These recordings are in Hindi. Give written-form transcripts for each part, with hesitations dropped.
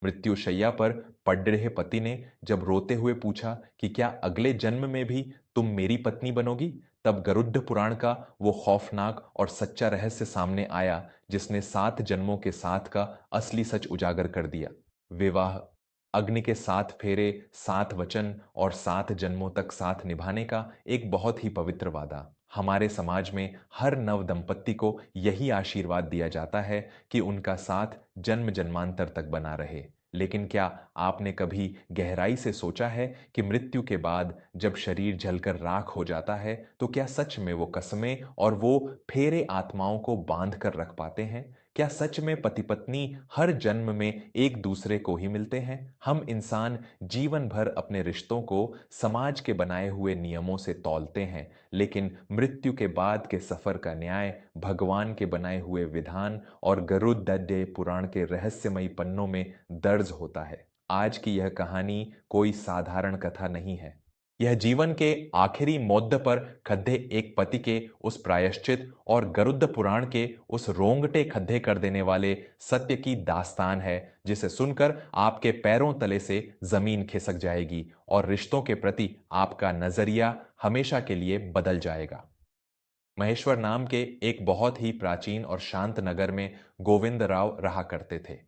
मृत्युशैया पर पड़ रहे पति ने जब रोते हुए पूछा कि क्या अगले जन्म में भी तुम मेरी पत्नी बनोगी, तब गरुड़ पुराण का वो खौफनाक और सच्चा रहस्य सामने आया जिसने 7 जन्मों के साथ का असली सच उजागर कर दिया। विवाह, अग्नि के 7 फेरे, 7 वचन और 7 जन्मों तक साथ निभाने का एक बहुत ही पवित्र वादा। हमारे समाज में हर नव दंपत्ति को यही आशीर्वाद दिया जाता है कि उनका साथ जन्म जन्मांतर तक बना रहे। लेकिन क्या आपने कभी गहराई से सोचा है कि मृत्यु के बाद जब शरीर जलकर राख हो जाता है तो क्या सच में वो कसमें और वो फेरे आत्माओं को बांध कर रख पाते हैं? क्या सच में पति पत्नी हर जन्म में एक दूसरे को ही मिलते हैं? हम इंसान जीवन भर अपने रिश्तों को समाज के बनाए हुए नियमों से तौलते हैं, लेकिन मृत्यु के बाद के सफर का न्याय भगवान के बनाए हुए विधान और गरुड़ पुराण के रहस्यमयी पन्नों में दर्ज होता है। आज की यह कहानी कोई साधारण कथा नहीं है। यह जीवन के आखिरी मोद्द पर खद्दे एक पति के उस प्रायश्चित और गरुड़ पुराण के उस रोंगटे खड्डे कर देने वाले सत्य की दास्तान है, जिसे सुनकर आपके पैरों तले से जमीन खिसक जाएगी और रिश्तों के प्रति आपका नजरिया हमेशा के लिए बदल जाएगा। महेश्वर नाम के एक बहुत ही प्राचीन और शांत नगर में गोविंद राव रहा करते थे।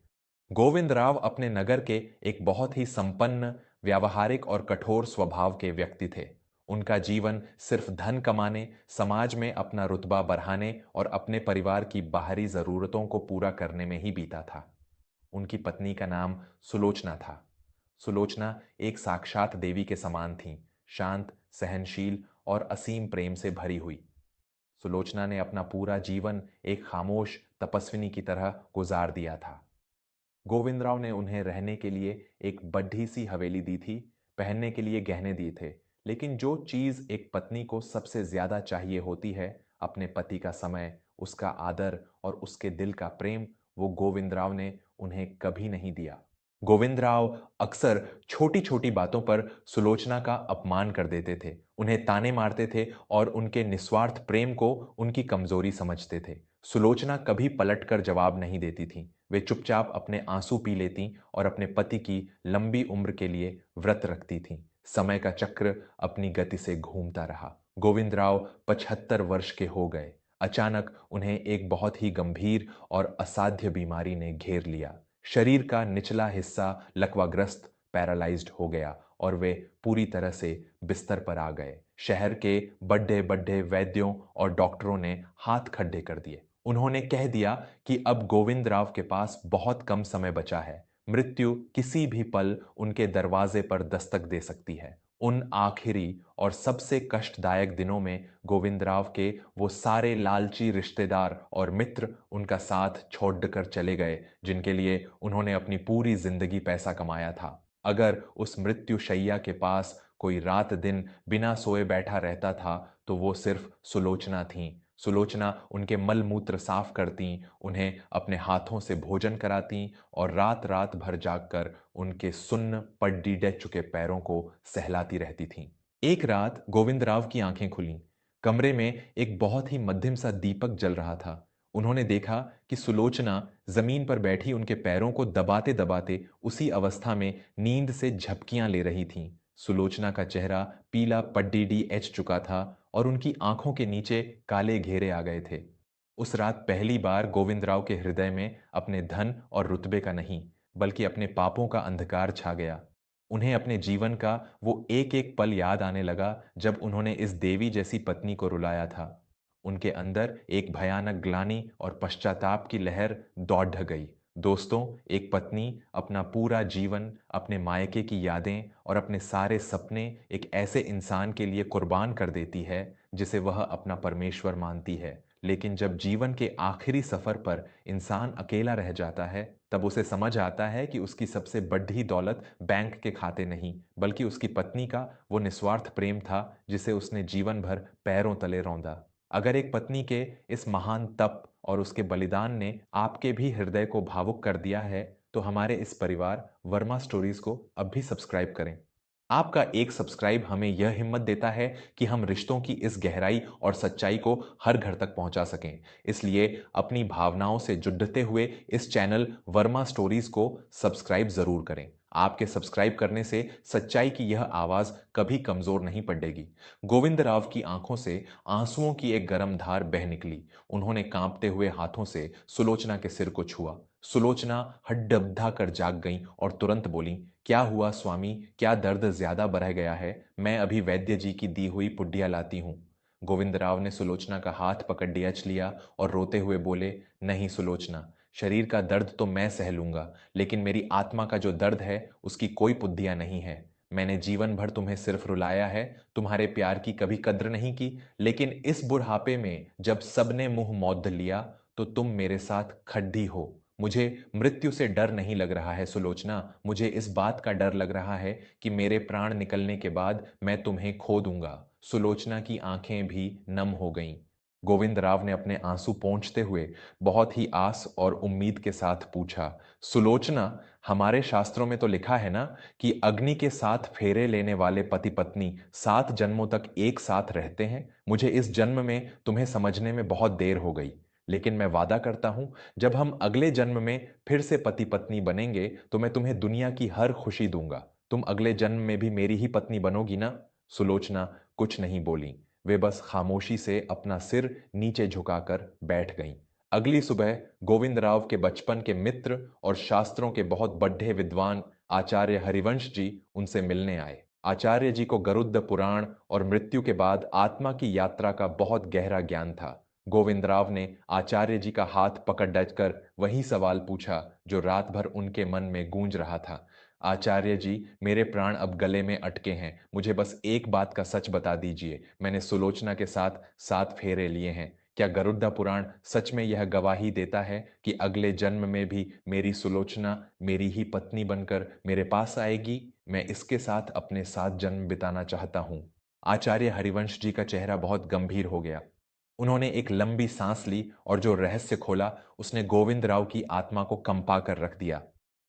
गोविंद राव अपने नगर के एक बहुत ही संपन्न, व्यावहारिक और कठोर स्वभाव के व्यक्ति थे। उनका जीवन सिर्फ धन कमाने, समाज में अपना रुतबा बढ़ाने और अपने परिवार की बाहरी जरूरतों को पूरा करने में ही बीता था। उनकी पत्नी का नाम सुलोचना था। सुलोचना एक साक्षात देवी के समान थीं, शांत, सहनशील और असीम प्रेम से भरी हुई। सुलोचना ने अपना पूरा जीवन एक खामोश तपस्विनी की तरह गुजार दिया था। गोविंदराव ने उन्हें रहने के लिए एक बड्ढी सी हवेली दी थी, पहनने के लिए गहने दिए थे, लेकिन जो चीज एक पत्नी को सबसे ज्यादा चाहिए होती है, अपने पति का समय, उसका आदर और उसके दिल का प्रेम, वो गोविंदराव ने उन्हें कभी नहीं दिया। गोविंदराव अक्सर छोटी छोटी बातों पर सुलोचना का अपमान कर देते थे, उन्हें ताने मारते थे और उनके निस्वार्थ प्रेम को उनकी कमजोरी समझते थे। सुलोचना कभी पलटकर जवाब नहीं देती थी। वे चुपचाप अपने आंसू पी लेती और अपने पति की लंबी उम्र के लिए व्रत रखती थीं। समय का चक्र अपनी गति से घूमता रहा। गोविंदराव 75 वर्ष के हो गए। अचानक उन्हें एक बहुत ही गंभीर और असाध्य बीमारी ने घेर लिया। शरीर का निचला हिस्सा लकवाग्रस्त, पैरालाइज्ड हो गया और वे पूरी तरह से बिस्तर पर आ गए। शहर के बड़े बड़े वैद्यों और डॉक्टरों ने हाथ खड्डे कर दिए। उन्होंने कह दिया कि अब गोविंद राव के पास बहुत कम समय बचा है। मृत्यु किसी भी पल उनके दरवाजे पर दस्तक दे सकती है। उन आखिरी और सबसे कष्टदायक दिनों में गोविंदराव के वो सारे लालची रिश्तेदार और मित्र उनका साथ छोड़कर चले गए, जिनके लिए उन्होंने अपनी पूरी जिंदगी पैसा कमाया था। अगर उस मृत्युशैया के पास कोई रात दिन बिना सोए बैठा रहता था तो वो सिर्फ सुलोचना थीं। सुलोचना उनके मल मूत्र साफ करती, उन्हें अपने हाथों से भोजन कराती और रात रात भर जागकर उनके सुन्न पड्डीडे चुके पैरों को सहलाती रहती थीं। एक रात गोविंदराव की आंखें खुलीं। कमरे में एक बहुत ही मध्यम सा दीपक जल रहा था। उन्होंने देखा कि सुलोचना जमीन पर बैठी उनके पैरों को दबाते दबाते उसी अवस्था में नींद से झपकियां ले रही थीं। सुलोचना का चेहरा पीला पड्डीडी एच चुका था और उनकी आंखों के नीचे काले घेरे आ गए थे। उस रात पहली बार गोविंदराव के हृदय में अपने धन और रुतबे का नहीं, बल्कि अपने पापों का अंधकार छा गया। उन्हें अपने जीवन का वो एक एक पल याद आने लगा जब उन्होंने इस देवी जैसी पत्नी को रुलाया था। उनके अंदर एक भयानक ग्लानि और पश्चाताप की लहर दौड़ गई। दोस्तों, एक पत्नी अपना पूरा जीवन, अपने मायके की यादें और अपने सारे सपने एक ऐसे इंसान के लिए कुर्बान कर देती है जिसे वह अपना परमेश्वर मानती है। लेकिन जब जीवन के आखिरी सफर पर इंसान अकेला रह जाता है, तब उसे समझ आता है कि उसकी सबसे बड़ी दौलत बैंक के खाते नहीं, बल्कि उसकी पत्नी का वो निस्वार्थ प्रेम था जिसे उसने जीवन भर पैरों तले रौंदा। अगर एक पत्नी के इस महान तप और उसके बलिदान ने आपके भी हृदय को भावुक कर दिया है, तो हमारे इस परिवार वर्मा स्टोरीज को अब भी सब्सक्राइब करें। आपका एक सब्सक्राइब हमें यह हिम्मत देता है कि हम रिश्तों की इस गहराई और सच्चाई को हर घर तक पहुंचा सकें। इसलिए अपनी भावनाओं से जुड़ते हुए इस चैनल वर्मा स्टोरीज को सब्सक्राइब जरूर करें। आपके सब्सक्राइब करने से सच्चाई की यह आवाज कभी कमजोर नहीं पड़ेगी। गोविंद राव की आंखों से आंसुओं की एक गर्म धार बह निकली। उन्होंने कांपते हुए हाथों से सुलोचना के सिर को छुआ। सुलोचना हड्डबड्धा कर जाग गईं और तुरंत बोली, क्या हुआ स्वामी, क्या दर्द ज्यादा बढ़ गया है? मैं अभी वैद्य जी की दी हुई पुड्डिया लाती हूँ। गोविंदराव ने सुलोचना का हाथ पकड़ डियच लिया और रोते हुए बोले, नहीं सुलोचना, शरीर का दर्द तो मैं सह लूंगा, लेकिन मेरी आत्मा का जो दर्द है उसकी कोई पुद्दिया नहीं है। मैंने जीवन भर तुम्हें सिर्फ रुलाया है, तुम्हारे प्यार की कभी कद्र नहीं की, लेकिन इस बुढ़ापे में जब सबने मुंह मौध लिया तो तुम मेरे साथ खड्डी हो। मुझे मृत्यु से डर नहीं लग रहा है सुलोचना, मुझे इस बात का डर लग रहा है कि मेरे प्राण निकलने के बाद मैं तुम्हें खो दूंगा। सुलोचना की आंखें भी नम हो गईं। गोविंद राव ने अपने आंसू पोंछते हुए बहुत ही आस और उम्मीद के साथ पूछा, सुलोचना, हमारे शास्त्रों में तो लिखा है ना कि अग्नि के साथ फेरे लेने वाले पति पत्नी 7 जन्मों तक एक साथ रहते हैं। मुझे इस जन्म में तुम्हें समझने में बहुत देर हो गई, लेकिन मैं वादा करता हूं, जब हम अगले जन्म में फिर से पति पत्नी बनेंगे तो मैं तुम्हें दुनिया की हर खुशी दूंगा। तुम अगले जन्म में भी मेरी ही पत्नी बनोगी ना? सुलोचना कुछ नहीं बोली। वे बस खामोशी से अपना सिर नीचे झुकाकर बैठ गईं। अगली सुबह गोविंदराव के बचपन के मित्र और शास्त्रों के बहुत बड्ढे विद्वान आचार्य हरिवंश जी उनसे मिलने आए। आचार्य जी को गरुड़ पुराण और मृत्यु के बाद आत्मा की यात्रा का बहुत गहरा ज्ञान था। गोविंदराव ने आचार्य जी का हाथ पकड़ डटकर वही सवाल पूछा जो रात भर उनके मन में गूंज रहा था। आचार्य जी, मेरे प्राण अब गले में अटके हैं, मुझे बस एक बात का सच बता दीजिए। मैंने सुलोचना के साथ 7 फेरे लिए हैं। क्या गरुड़ पुराण सच में यह गवाही देता है कि अगले जन्म में भी मेरी सुलोचना मेरी ही पत्नी बनकर मेरे पास आएगी? मैं इसके साथ अपने 7 जन्म बिताना चाहता हूं। आचार्य हरिवंश जी का चेहरा बहुत गंभीर हो गया। उन्होंने एक लंबी सांस ली और जो रहस्य खोला उसने गोविंद राव की आत्मा को कंपा कर रख दिया।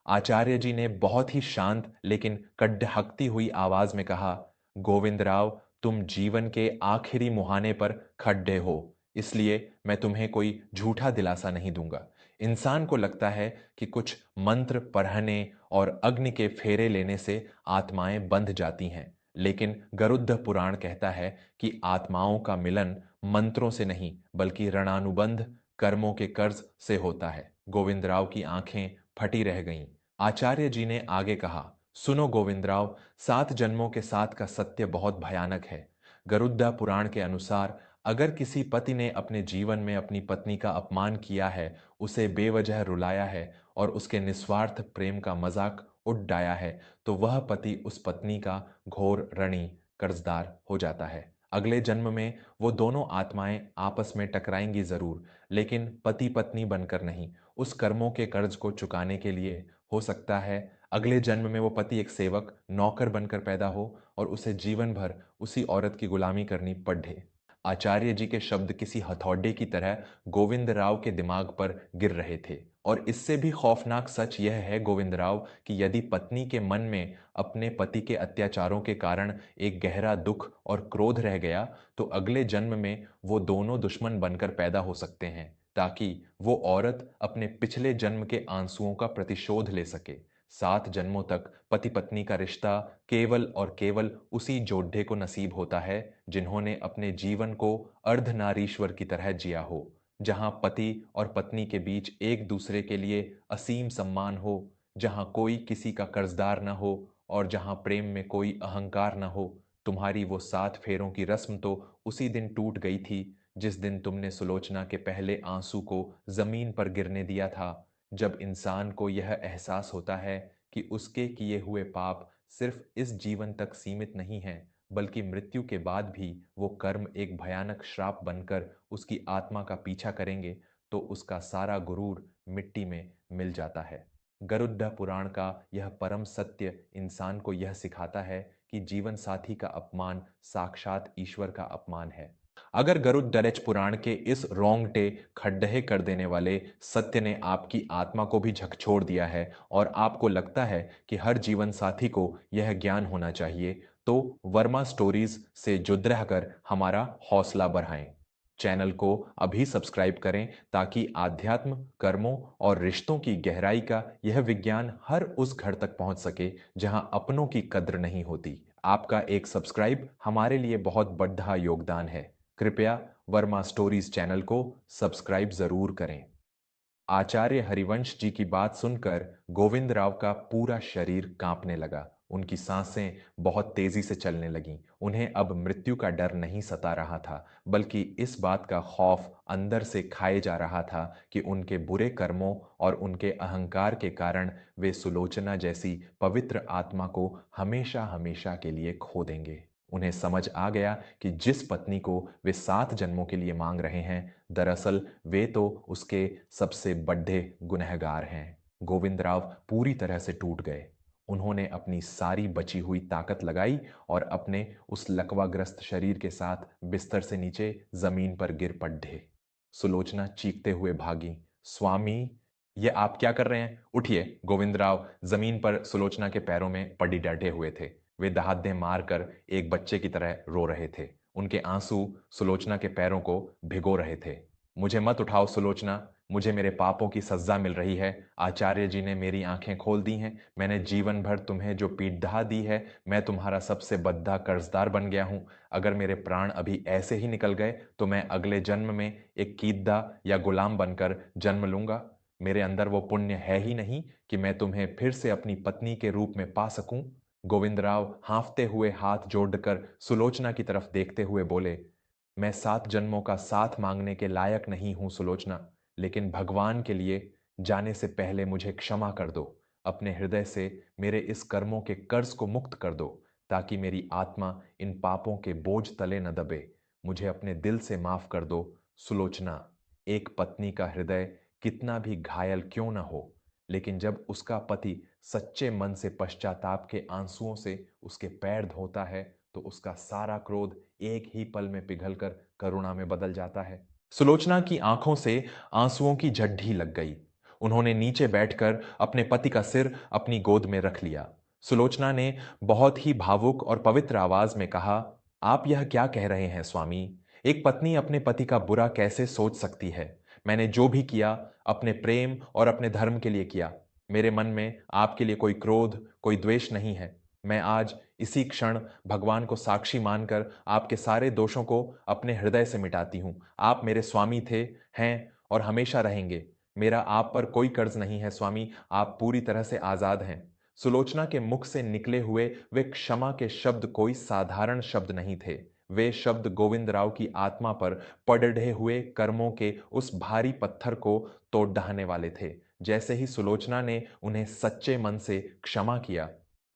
आचार्य जी ने बहुत ही शांत लेकिन कड़हकती हुई आवाज में कहा, गोविंद राव, तुम जीवन के आखिरी मुहाने पर खड़े हो, इसलिए मैं तुम्हें कोई झूठा दिलासा नहीं दूंगा। इंसान को लगता है कि कुछ मंत्र पढ़ने और अग्नि के फेरे लेने से आत्माएं बंध जाती हैं, लेकिन गरुड़ पुराण कहता है कि आत्माओं का मिलन मंत्रों से नहीं बल्कि ऋणानुबंध कर्मों के कर्ज से होता है। गोविंदराव की आंखें फटी रह गईं। आचार्य जी ने आगे कहा, सुनो गोविंदराव, 7 जन्मों के साथ का सत्य बहुत भयानक है। गरुड़ पुराण के अनुसार अगर किसी पति ने अपने जीवन में अपनी पत्नी का अपमान किया है, उसे बेवजह रुलाया है और उसके निस्वार्थ प्रेम का मजाक उड़ाया है, तो वह पति उस पत्नी का घोर ऋणी कर्जदार हो जाता है। अगले जन्म में वो दोनों आत्माएं आपस में टकराएंगी जरूर, लेकिन पति पत्नी बनकर नहीं। उस कर्मों के कर्ज को चुकाने के लिए हो सकता है अगले जन्म में वो पति एक सेवक नौकर बनकर पैदा हो और उसे जीवन भर उसी औरत की गुलामी करनी पड़े। आचार्य जी के शब्द किसी हथौड़े की तरह गोविंद राव के दिमाग पर गिर रहे थे। और इससे भी खौफनाक सच यह है गोविंद राव कि यदि पत्नी के मन में अपने पति के अत्याचारों के कारण एक गहरा दुख और क्रोध रह गया, तो अगले जन्म में वो दोनों दुश्मन बनकर पैदा हो सकते हैं, ताकि वो औरत अपने पिछले जन्म के आंसुओं का प्रतिशोध ले सके। 7 जन्मों तक पति पत्नी का रिश्ता केवल और केवल उसी जोड़े को नसीब होता है जिन्होंने अपने जीवन को अर्धनारीश्वर की तरह जिया हो, जहां पति और पत्नी के बीच एक दूसरे के लिए असीम सम्मान हो, जहां कोई किसी का कर्जदार न हो और जहां प्रेम में कोई अहंकार न हो। तुम्हारी वो 7 फेरों की रस्म तो उसी दिन टूट गई थी जिस दिन तुमने सुलोचना के पहले आंसू को जमीन पर गिरने दिया था। जब इंसान को यह एहसास होता है कि उसके किए हुए पाप सिर्फ इस जीवन तक सीमित नहीं हैं, बल्कि मृत्यु के बाद भी वो कर्म एक भयानक श्राप बनकर उसकी आत्मा का पीछा करेंगे, तो उसका सारा गुरूर मिट्टी में मिल जाता है। गरुड़ पुराण का यह परम सत्य इंसान को यह सिखाता है कि जीवन साथी का अपमान साक्षात ईश्वर का अपमान है। अगर गरुड़ध्वज पुराण के इस रोंगटे खड्डे कर देने वाले सत्य ने आपकी आत्मा को भी झकझोर दिया है और आपको लगता है कि हर जीवन साथी को यह ज्ञान होना चाहिए, तो वर्मा स्टोरीज से जुड़ रहकर हमारा हौसला बढ़ाएं। चैनल को अभी सब्सक्राइब करें ताकि आध्यात्म, कर्मों और रिश्तों की गहराई का यह विज्ञान हर उस घर तक पहुंच सके जहां अपनों की कद्र नहीं होती। आपका एक सब्सक्राइब हमारे लिए बहुत बड़ा योगदान है। कृपया वर्मा स्टोरीज चैनल को सब्सक्राइब जरूर करें। आचार्य हरिवंश जी की बात सुनकर गोविंद राव का पूरा शरीर कांपने लगा। उनकी सांसें बहुत तेजी से चलने लगीं। उन्हें अब मृत्यु का डर नहीं सता रहा था, बल्कि इस बात का खौफ अंदर से खाए जा रहा था कि उनके बुरे कर्मों और उनके अहंकार के कारण वे सुलोचना जैसी पवित्र आत्मा को हमेशा हमेशा के लिए खो देंगे। उन्हें समझ आ गया कि जिस पत्नी को वे 7 जन्मों के लिए मांग रहे हैं, दरअसल वे तो उसके सबसे बड़े गुनहगार हैं। गोविंदराव पूरी तरह से टूट गए। उन्होंने अपनी सारी बची हुई ताकत लगाई और अपने उस लकवाग्रस्त शरीर के साथ बिस्तर से नीचे जमीन पर गिर पड़े। सुलोचना चीखते हुए भागी, स्वामी, ये आप क्या कर रहे हैं? उठिए। गोविंदराव जमीन पर सुलोचना के पैरों में पड़ी डटे हुए थे। वे दहाड़े मारकर एक बच्चे की तरह रो रहे थे। उनके आंसू सुलोचना के पैरों को भिगो रहे थे। मुझे मत उठाओ सुलोचना, मुझे मेरे पापों की सजा मिल रही है। आचार्य जी ने मेरी आंखें खोल दी हैं। मैंने जीवन भर तुम्हें जो पीड़ा दी है, मैं तुम्हारा सबसे बद्दा कर्जदार बन गया हूं। अगर मेरे प्राण अभी ऐसे ही निकल गए तो मैं अगले जन्म में एक कीदा या गुलाम बनकर जन्म लूंगा। मेरे अंदर वो पुण्य है ही नहीं कि मैं तुम्हें फिर से अपनी पत्नी के रूप में पा सकूं। गोविंदराव हांफते हुए हाथ जोड़कर सुलोचना की तरफ देखते हुए बोले, मैं 7 जन्मों का साथ मांगने के लायक नहीं हूं सुलोचना, लेकिन भगवान के लिए जाने से पहले मुझे क्षमा कर दो। अपने हृदय से मेरे इस कर्मों के कर्ज को मुक्त कर दो, ताकि मेरी आत्मा इन पापों के बोझ तले न दबे। मुझे अपने दिल से माफ कर दो सुलोचना। एक पत्नी का हृदय कितना भी घायल क्यों न हो, लेकिन जब उसका पति सच्चे मन से पश्चाताप के आंसुओं से उसके पैर धोता है, तो उसका सारा क्रोध एक ही पल में पिघलकर करुणा में बदल जाता है। सुलोचना की आंखों से आंसुओं की झड्डी लग गई। उन्होंने नीचे बैठकर अपने पति का सिर अपनी गोद में रख लिया। सुलोचना ने बहुत ही भावुक और पवित्र आवाज में कहा, आप यह क्या कह रहे हैं स्वामी? एक पत्नी अपने पति का बुरा कैसे सोच सकती है? मैंने जो भी किया अपने प्रेम और अपने धर्म के लिए किया। मेरे मन में आपके लिए कोई क्रोध, कोई द्वेष नहीं है। मैं आज इसी क्षण भगवान को साक्षी मानकर आपके सारे दोषों को अपने हृदय से मिटाती हूं। आप मेरे स्वामी थे, हैं और हमेशा रहेंगे। मेरा आप पर कोई कर्ज नहीं है स्वामी, आप पूरी तरह से आजाद हैं। सुलोचना के मुख से निकले हुए वे क्षमा के शब्द कोई साधारण शब्द नहीं थे। वे शब्द गोविंद राव की आत्मा पर पड़े हुए कर्मों के उस भारी पत्थर को तोड़ ढाने वाले थे। जैसे ही सुलोचना ने उन्हें सच्चे मन से क्षमा किया,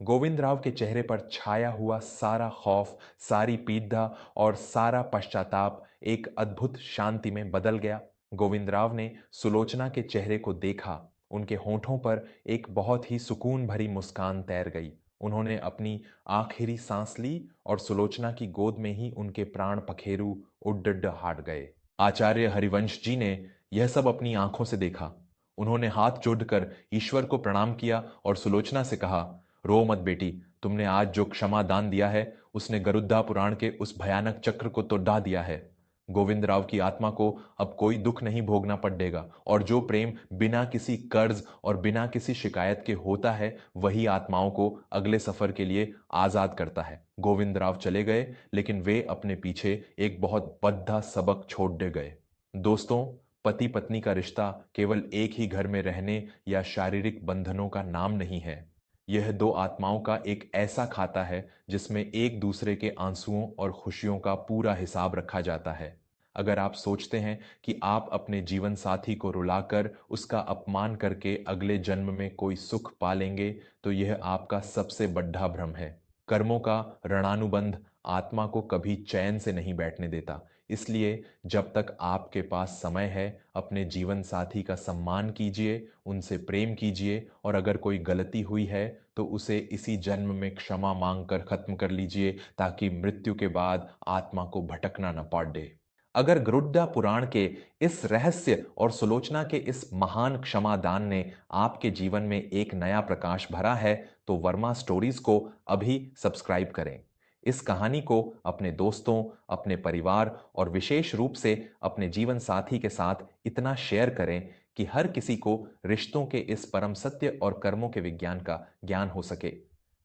गोविंद राव के चेहरे पर छाया हुआ सारा खौफ, सारी पीड़ा और सारा पश्चाताप एक अद्भुत शांति में बदल गया। गोविंद राव ने सुलोचना के चेहरे को देखा। उनके होठों पर एक बहुत ही सुकून भरी मुस्कान तैर गई। उन्होंने अपनी आखिरी सांस ली और सुलोचना की गोद में ही उनके प्राण पखेरु उड्ड हाट गए। आचार्य हरिवंश जी ने यह सब अपनी आंखों से देखा। उन्होंने हाथ जोड़कर ईश्वर को प्रणाम किया और सुलोचना से कहा, रो मत बेटी, तुमने आज जो क्षमा दान दिया है उसने गरुद्धा पुराण के उस भयानक चक्र को तो ढा दिया है। गोविंद राव की आत्मा को अब कोई दुख नहीं भोगना पड़ेगा, और जो प्रेम बिना किसी कर्ज और बिना किसी शिकायत के होता है, वही आत्माओं को अगले सफर के लिए आजाद करता है। गोविंद राव चले गए, लेकिन वे अपने पीछे एक बहुत बड़ा सबक छोड़ दे गए। दोस्तों, पति पत्नी का रिश्ता केवल एक ही घर में रहने या शारीरिक बंधनों का नाम नहीं है। यह दो आत्माओं का एक ऐसा खाता है जिसमें एक दूसरे के आंसुओं और खुशियों का पूरा हिसाब रखा जाता है। अगर आप सोचते हैं कि आप अपने जीवन साथी को रुलाकर उसका अपमान करके अगले जन्म में कोई सुख पा लेंगे, तो यह आपका सबसे बड़ा भ्रम है। कर्मों का ऋणानुबंध आत्मा को कभी चैन से नहीं बैठने देता। इसलिए जब तक आपके पास समय है, अपने जीवन साथी का सम्मान कीजिए, उनसे प्रेम कीजिए और अगर कोई गलती हुई है तो उसे इसी जन्म में क्षमा मांगकर खत्म कर लीजिए, ताकि मृत्यु के बाद आत्मा को भटकना न पड़े। अगर गरुड़ पुराण के इस रहस्य और सुलोचना के इस महान क्षमादान ने आपके जीवन में एक नया प्रकाश भरा है, तो वर्मा स्टोरीज को अभी सब्सक्राइब करें। इस कहानी को अपने दोस्तों, अपने परिवार और विशेष रूप से अपने जीवन साथी के साथ इतना शेयर करें कि हर किसी को रिश्तों के इस परम सत्य और कर्मों के विज्ञान का ज्ञान हो सके।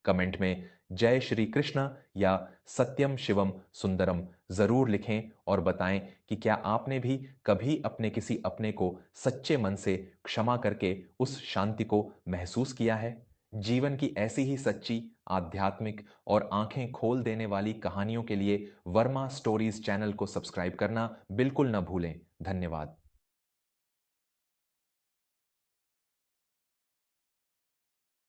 कमेंट में जय श्री कृष्ण या सत्यम शिवम सुंदरम जरूर लिखें और बताएं कि क्या आपने भी कभी अपने किसी अपने को सच्चे मन से क्षमा करके उस शांति को महसूस किया है। जीवन की ऐसी ही सच्ची, आध्यात्मिक और आंखें खोल देने वाली कहानियों के लिए वर्मा स्टोरीज चैनल को सब्सक्राइब करना बिल्कुल न भूलें। धन्यवाद।